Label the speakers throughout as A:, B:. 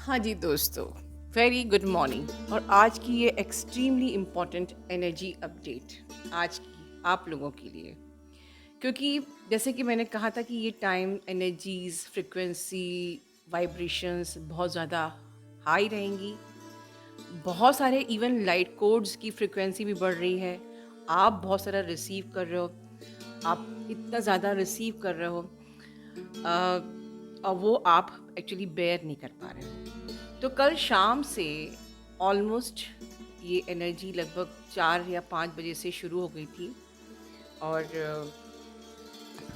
A: हाँ जी दोस्तों, very good morning. और आज की ये एक्सट्रीमली इम्पॉर्टेंट एनर्जी अपडेट आज की आप लोगों के लिए, क्योंकि जैसे कि मैंने कहा था कि ये टाइम एनर्जीज फ्रिक्वेंसी वाइब्रेशंस बहुत ज़्यादा हाई रहेंगी। बहुत सारे इवन लाइट कोड्स की फ्रिक्वेंसी भी बढ़ रही है। आप बहुत सारा रिसीव कर रहे हो, आप इतना ज़्यादा रिसीव कर रहे हो, और वो आप एक्चुअली बेयर नहीं कर पा रहे हो। तो कल शाम से ऑलमोस्ट ये एनर्जी लगभग 4 या 5 बजे से शुरू हो गई थी। और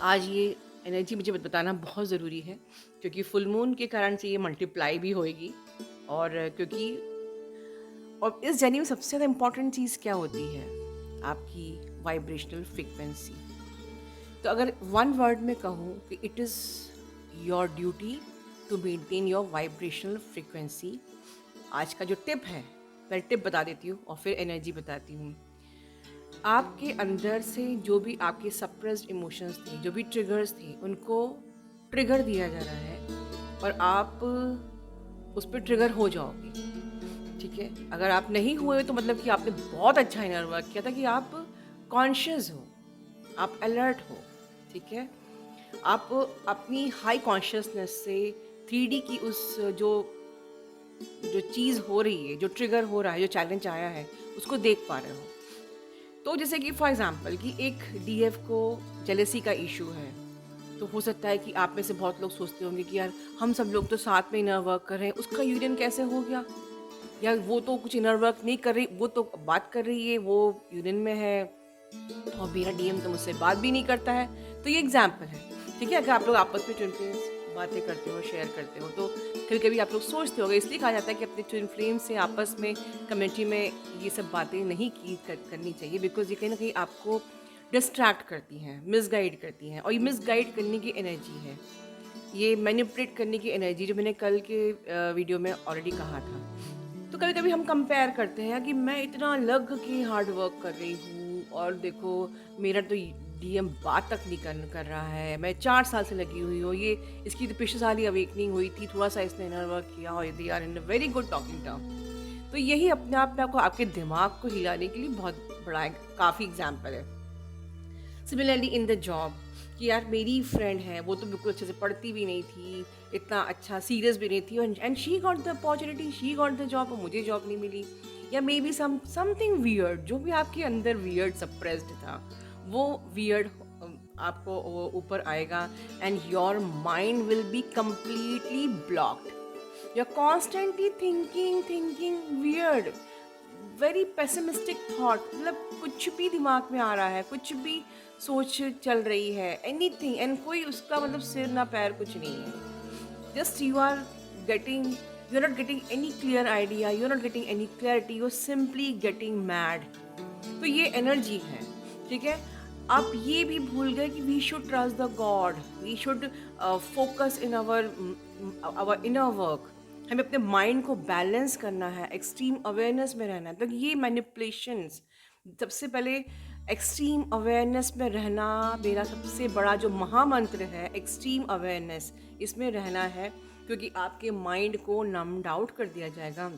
A: आज ये एनर्जी मुझे बताना बहुत ज़रूरी है, क्योंकि फुल मून के कारण से ये मल्टीप्लाई भी होएगी। और क्योंकि और इस जर्नी में सबसे ज़्यादा इम्पोर्टेंट चीज़ क्या होती है? आपकी वाइब्रेशनल फ्रीक्वेंसी। तो अगर वन वर्ड में कहूँ कि it is your duty to maintain your vibrational frequency. आज का जो टिप है, पहले टिप बता देती हूँ और फिर एनर्जी बताती हूँ। आपके अंदर से जो भी आपके सप्रेस्ड इमोशंस थे, जो भी ट्रिगर्स थे, उनको ट्रिगर दिया जा रहा है और आप उस पर ट्रिगर हो जाओगे। ठीक है, अगर आप नहीं हुए तो मतलब कि आपने बहुत अच्छा इनर वर्क किया था, कि आप कॉन्शियस हो, आप अलर्ट हो। ठीक है, आप अपनी हाई कॉन्शियसनेस से 3D की उस जो जो चीज़ हो रही है, जो ट्रिगर हो रहा है, जो चैलेंज आया है, उसको देख पा रहे हो। तो जैसे कि फॉर एग्जांपल कि एक डीएफ को जेलेसी का इशू है, तो हो सकता है कि आप में से बहुत लोग सोचते होंगे कि यार हम सब लोग तो साथ में इनर वर्क कर रहे हैं, उसका यूनियन कैसे हो गया? या वो तो कुछ इनर वर्क नहीं कर रही, वो तो बात कर रही है, वो यूनियन में है और मेरा डीएम तो मुझसे बात भी नहीं करता है। तो ये एग्जाम्पल है। ठीक है, अगर आप लोग आपस में ट्विन फ्लेम्स बातें करते हो, शेयर करते हो, तो कभी कभी आप लोग सोचते होगे, इसलिए कहा जाता है कि अपने ट्विन फ्लेम से आपस में कम्युनिटी में ये सब बातें नहीं करनी चाहिए, बिकॉज ये कहीं ना कहीं आपको डिस्ट्रैक्ट करती हैं, मिसगाइड करती हैं। और ये मिसगाइड करने की एनर्जी है, ये मैनिपुलेट करने की एनर्जी, जो मैंने कल के वीडियो में ऑलरेडी कहा था। तो कभी कभी हम कंपेयर करते हैं कि मैं इतना लग के हार्ड वर्क कर रही हूँ और देखो मेरा तो डीएम बात तक नहीं कर रहा है, मैं 4 साल से लगी हुई हूँ, ये इसकी तो पिछले साल ही अवेकनिंग हुई थी, थोड़ा सा इसने इनर वर्क किया और they are in very good talking term. तो यही अपने आप में आपको आपके दिमाग को हिलाने के लिए बहुत बड़ा काफ़ी एग्जाम्पल है। सिमिलरली इन द जॉब, कि यार मेरी फ्रेंड है, वो तो बिल्कुल अच्छे से पढ़ती भी नहीं थी, इतना अच्छा सीरियस भी नहीं थी, and she got the opportunity, she got the job, और मुझे जॉब नहीं मिली। या मे बी समथिंग वियर्ड, जो भी आपके अंदर वियर्ड सप्रेस्ड था, वो वियर्ड आपको वो ऊपर आएगा, and your mind will be completely blocked. you're constantly thinking weird, very pessimistic thought, मतलब कुछ भी दिमाग में आ रहा है, कुछ भी सोच चल रही है, एनीथिंग, एंड कोई उसका मतलब सिर ना पैर कुछ नहीं है। Just you are not getting any clear idea, you are not getting any clarity, you are simply getting mad. तो ये एनर्जी है। ठीक है, आप ये भी भूल गए कि we should trust the God, we should focus in our inner work. हमें अपने माइंड को बैलेंस करना है, एक्सट्रीम अवेयरनेस में रहना है। तो ये मैनिपुलेशंस, सबसे पहले एक्सट्रीम अवेयरनेस में रहना, मेरा सबसे बड़ा जो महामंत्र है, एक्सट्रीम अवेयरनेस, इसमें रहना है। क्योंकि आपके माइंड को नम्ड आउट कर दिया जाएगा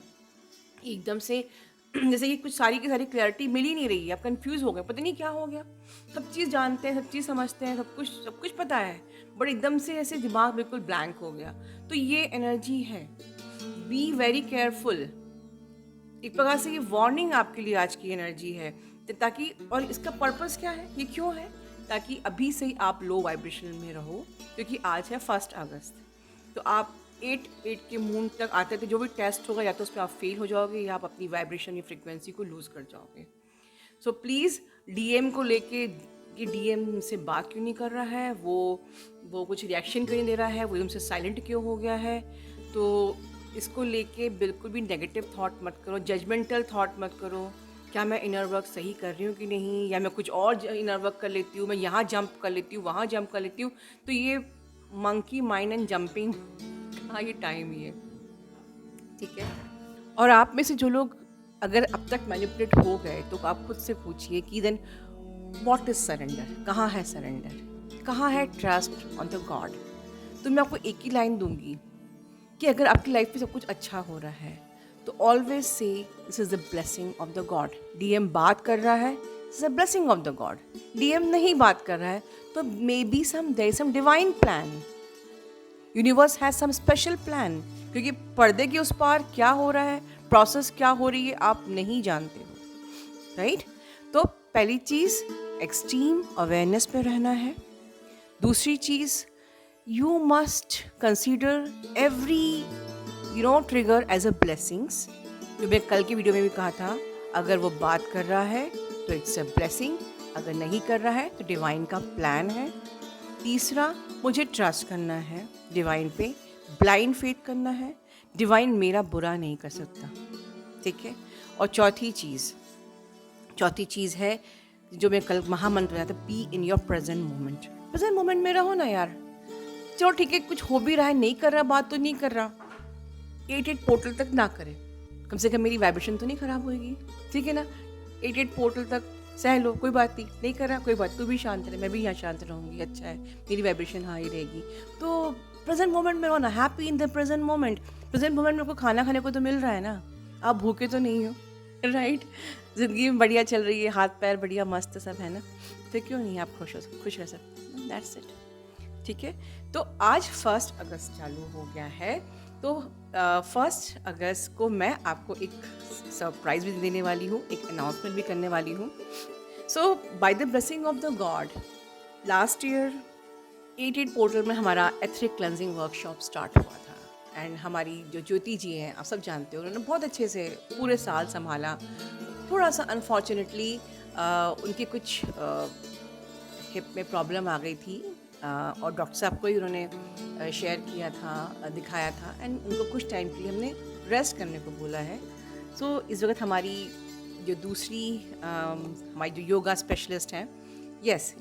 A: एकदम से। जैसे कि कुछ सारी की सारी क्लैरिटी मिल ही नहीं रही है, आप कंफ्यूज हो गए, पता नहीं क्या हो गया। सब चीज़ जानते हैं, सब चीज़ समझते हैं, सब कुछ पता है, बट एकदम से ऐसे दिमाग बिल्कुल ब्लैंक हो गया। तो ये एनर्जी है, बी वेरी केयरफुल। एक प्रकार से ये वार्निंग आपके लिए आज की एनर्जी है। ताकि, और इसका पर्पस क्या है, ये क्यों है? ताकि अभी से ही आप लो वाइब्रेशन में रहो, क्योंकि आज है 1 अगस्त। तो आप 8 के मून तक आते थे, जो भी टेस्ट होगा या तो उस पर आप फेल हो जाओगे, या आप अपनी वाइब्रेशन या फ्रिक्वेंसी को लूज़ कर जाओगे। सो प्लीज़, डीएम को लेके कि डीएम से बात क्यों नहीं कर रहा है, वो कुछ रिएक्शन क्यों नहीं दे रहा है, वो एकदम से साइलेंट क्यों हो गया है, तो इसको लेके बिल्कुल भी नेगेटिव थॉट मत करो, जजमेंटल थॉट मत करो। क्या मैं इनर वर्क सही कर रही हूँ कि नहीं, या मैं कुछ और इनर वर्क कर लेती हूँ, मैं यहाँ जंप कर लेती हूँ, वहाँ जंप कर लेती हूँ। तो ये मंकी माइंड एंड जंपिंग का ये टाइम ही है। ठीक है, और आप में से जो लोग अगर अब तक मैनिपुलेट हो गए, तो आप खुद से पूछिए कि देन व्हाट इज सरेंडर, कहाँ है सरेंडर, कहाँ है ट्रस्ट ऑन द गॉड। तो मैं आपको एक ही लाइन दूंगी, कि अगर आपकी लाइफ में सब कुछ अच्छा हो रहा है तो always say this is the blessing of the God. DM बात कर रहा है, this is the blessing of the God. DM नहीं बात कर रहा है तो maybe some divine plan, universe has some special plan, क्योंकि पर्दे के उस पार क्या हो रहा है, प्रोसेस क्या हो रही है, आप नहीं जानते हो, राइट? तो पहली चीज़ एक्सट्रीम अवेयरनेस में रहना है। दूसरी चीज़, you must consider every trigger as a blessings. जो मैं कल की वीडियो में भी कहा था, अगर वो बात कर रहा है तो इट्स अ ब्लेसिंग, अगर नहीं कर रहा है तो डिवाइन का प्लान है। तीसरा, मुझे ट्रस्ट करना है डिवाइन पे, ब्लाइंड फेथ करना है, डिवाइन मेरा बुरा नहीं कर सकता, ठीक है? और चौथी चीज़ है जो मैं कल महामंत्र बताया था, be in your present moment. Present moment में रहो ना यार। चलो ठीक है, कुछ हो भी रहा है, नहीं कर रहा, बात तो नहीं कर रहा, 88 पोर्टल तक ना करे, कम से कम मेरी वाइब्रेशन तो नहीं खराब होगी, ठीक है ना? 88 पोर्टल तक सह लो, कोई बात नहीं कर रहा, कोई बात, तू भी शांत रहे, मैं भी यहाँ शांत रहूँगी, अच्छा है, मेरी वाइब्रेशन हाई रहेगी। तो प्रेजेंट मोमेंट में रहो ना, happy in the present moment. Present moment में को खाना खाने को तो मिल रहा है ना, आप भूखे तो नहीं हो, राइट? ज़िंदगी में बढ़िया चल रही है, हाथ पैर बढ़िया मस्त सब है ना, तो क्यों नहीं आप खुश रह सकते? दैट्स इट, ठीक है? तो आज 1 अगस्त चालू हो गया है, तो 1 अगस्त को मैं आपको एक सरप्राइज भी देने वाली हूँ, एक अनाउंसमेंट भी करने वाली हूँ। So by the blessing of the god, last year 88 portal में हमारा एथरिक क्लेंजिंग वर्कशॉप स्टार्ट हुआ था, एंड हमारी जो ज्योति जी हैं, आप सब जानते हो, उन्होंने बहुत अच्छे से पूरे साल संभाला। थोड़ा सा अनफॉर्चुनेटली उनके कुछ हिप में प्रॉब्लम आ गई थी, और डॉक्टर साहब को ही उन्होंने शेयर किया था, दिखाया था, एंड उनको कुछ टाइम के लिए हमने रेस्ट करने को बोला है। सो इस वक्त हमारी जो दूसरी हमारी जो योगा स्पेशलिस्ट हैं,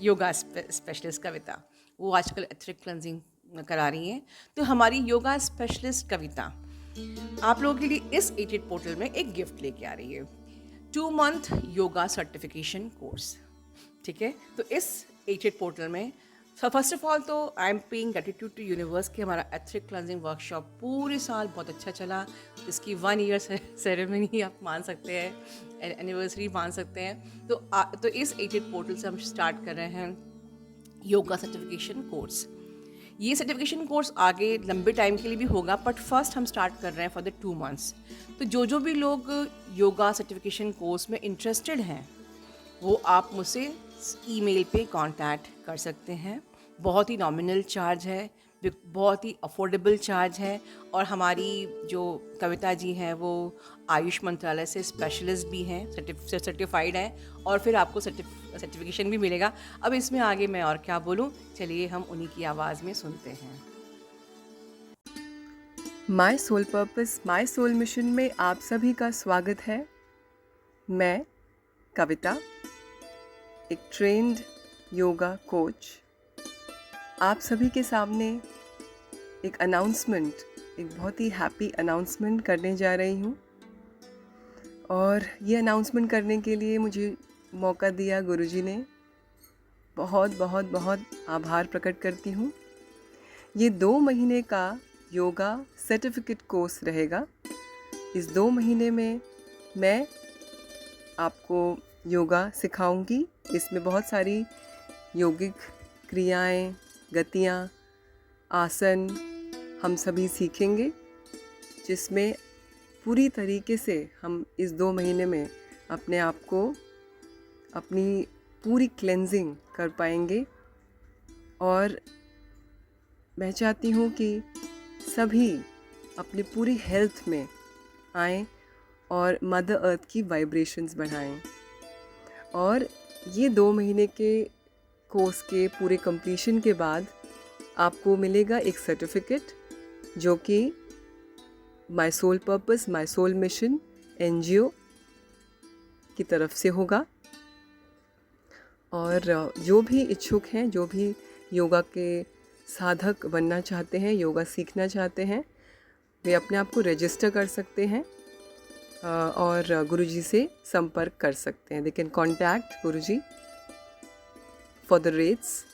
A: योगा स्पेशलिस्ट कविता, वो आजकल एथरिक क्लेंजिंग करा रही हैं। तो हमारी योगा स्पेशलिस्ट कविता आप लोगों के लिए इस 88 पोर्टल में एक गिफ्ट लेके आ रही है, 2 मंथ योगा सर्टिफिकेशन कोर्स, ठीक है? तो इस 88 पोर्टल में फर्स्ट ऑफ ऑल तो I am paying gratitude to universe कि हमारा एथरिक क्लेंजिंग वर्कशॉप पूरे साल बहुत अच्छा चला। इसकी 1 ईयर सेरेमनी आप मान सकते हैं, एनिवर्सरी मान सकते हैं। तो इस 88 पोर्टल से हम स्टार्ट कर रहे हैं योगा सर्टिफिकेशन कोर्स। ये सर्टिफिकेशन कोर्स आगे लंबे टाइम के लिए भी होगा, बट फर्स्ट हम स्टार्ट कर रहे हैं फॉर द 2 मंथ्स। तो जो भी लोग योगा सर्टिफिकेशन कोर्स में इंटरेस्टेड हैं, वो आप मुझसे ईमेल पे कांटेक्ट कर सकते हैं। बहुत ही नॉमिनल चार्ज है, बहुत ही अफोर्डेबल चार्ज है, और हमारी जो कविता जी हैं वो आयुष मंत्रालय से स्पेशलिस्ट भी हैं, सर्टिफाइड हैं, और फिर आपको सर्टिफिकेशन भी मिलेगा। अब इसमें आगे मैं और क्या बोलूं, चलिए हम उन्हीं की आवाज़ में सुनते हैं।
B: My soul purpose, my soul mission में आप सभी का स्वागत है। मैं कविता, एक ट्रेंड योगा कोच, आप सभी के सामने एक अनाउंसमेंट, एक बहुत ही हैप्पी अनाउंसमेंट करने जा रही हूँ। और ये अनाउंसमेंट करने के लिए मुझे मौका दिया गुरुजी ने, बहुत बहुत बहुत आभार प्रकट करती हूँ। ये 2 महीने का योगा सर्टिफिकेट कोर्स रहेगा। इस 2 महीने में मैं आपको योगा सिखाऊंगी। इसमें बहुत सारी योगिक क्रियाएं, गतियाँ, आसन हम सभी सीखेंगे, जिसमें पूरी तरीके से हम इस 2 महीने में अपने आप को, अपनी पूरी क्लेंजिंग कर पाएंगे। और मैं चाहती हूँ कि सभी अपनी पूरी हेल्थ में आएं और मदर अर्थ की वाइब्रेशंस बढ़ाएं। और ये 2 महीने के कोर्स के पूरे कंप्लीशन के बाद आपको मिलेगा एक सर्टिफिकेट, जो कि my soul purpose, my soul mission NGO की तरफ से होगा। और जो भी इच्छुक हैं, जो भी योगा के साधक बनना चाहते हैं, योगा सीखना चाहते हैं, वे अपने आप को रजिस्टर कर सकते हैं और गुरुजी से संपर्क कर सकते हैं। They can contact Guruji for the rates.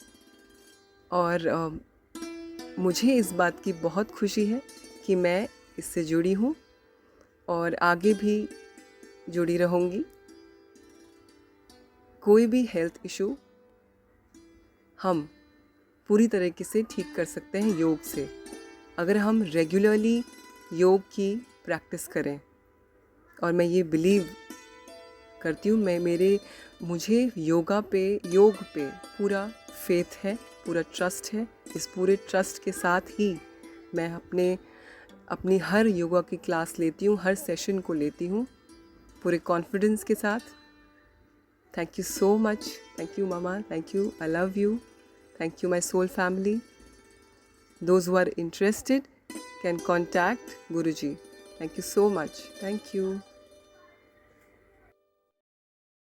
B: और मुझे इस बात की बहुत खुशी है कि मैं इससे जुड़ी हूँ और आगे भी जुड़ी रहूँगी। कोई भी हेल्थ इशू हम पूरी तरीके से ठीक कर सकते हैं योग से, अगर हम रेगुलरली योग की प्रैक्टिस करें। और मैं ये बिलीव करती हूँ, मुझे योग पे पूरा फेथ है, पूरा ट्रस्ट है। इस पूरे ट्रस्ट के साथ ही मैं अपनी हर योगा की क्लास लेती हूँ, हर सेशन को लेती हूँ पूरे कॉन्फिडेंस के साथ। Thank you so much. Thank you मामा, thank you, I love you. Thank you my soul family. Those who are interested can contact Guruji. Thank you so much. Thank you.